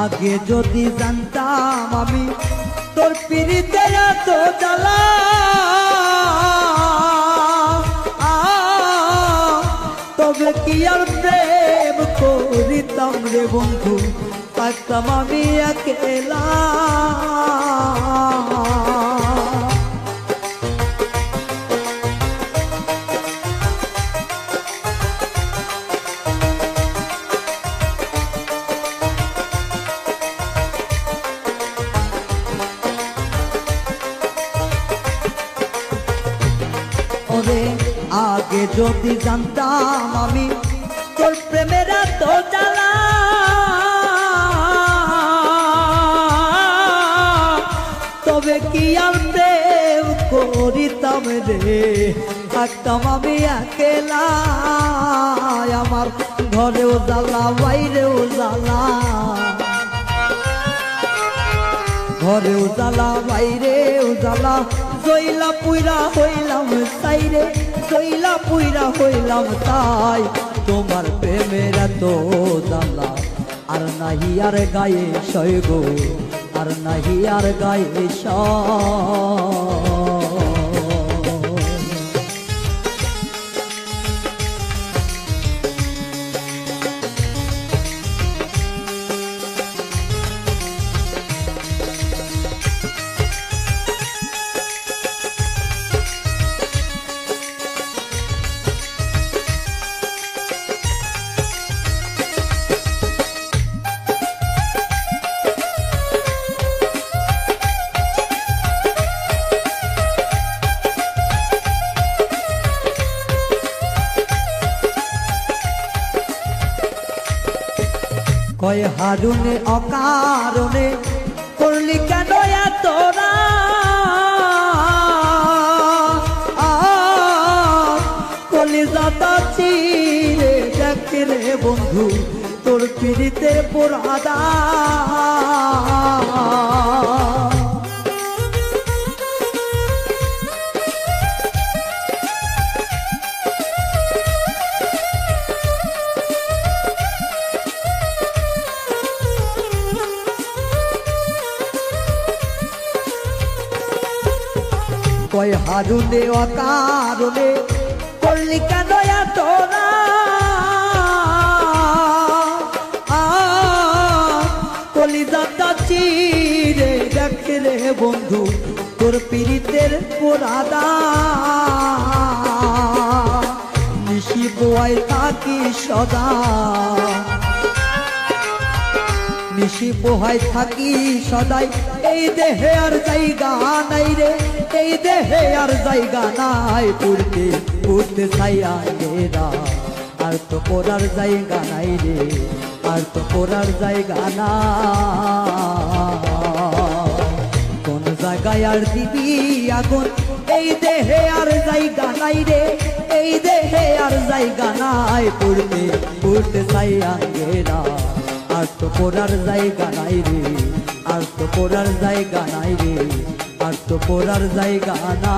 আগে যদি জানতাম আমি তোর পিড়িতে এত জ্বালা, তবে কি আর প্রেম করিতাম রে বন্ধু, থাকতাম আমি একেলা। ওরে আগে যদি জানতাম আমি তোর প্রেমের এত জ্বালা, তবে কি আর প্রেম করিতাম রে, থাকতাম আমি একেলা। আমার ঘরেও জ্বালা বাইরেও জ্বালা, ঘরেও জ্বালা বাইরেও জ্বালা, জইলা পুইরা হইলাম তাই রে, জইলা পুইরা হইলাম তাই। তোমার প্রেমের এত জ্বালা আর নাহি আর গায়ে সয় গো, আর নাহি আর গায়ে সয়। কয় হারুনে অকারণে করলি কেন তোরা, কলিজাটা চিরে দেখে রে বন্ধু তোর পিড়িতে পোড়াদা। কয় হারুনে অকারণে করলি কেন তোরা, কলিজাটা চিরে দেখে রে বন্ধু তোর পিড়িতের পোড়াদা। নিশি বোয়ায় থাকি সদা, নিশি পোহায় থাকি সদাই, এই দেহে আর জায়গা নাই রে, এই দেহে আর জায়গা নাই। পুরতে পুরতে ছাইয়া গেরা, আর তো পড়ার জায়গা নাই রে, আর তো পড়ার জায়গা না। কোন জায়গায় আর দিবি আগুন, এই দেহে আর জায়গা নাই রে, এই দেহে আর জায়গা নাই। পুরতে পুরতে ছাইয়া গেরা, আর তো পড়ার জায়গা নাই রে, আর তো পড়ার জায়গা নাই রে, আর তো পড়ার জায়গা না।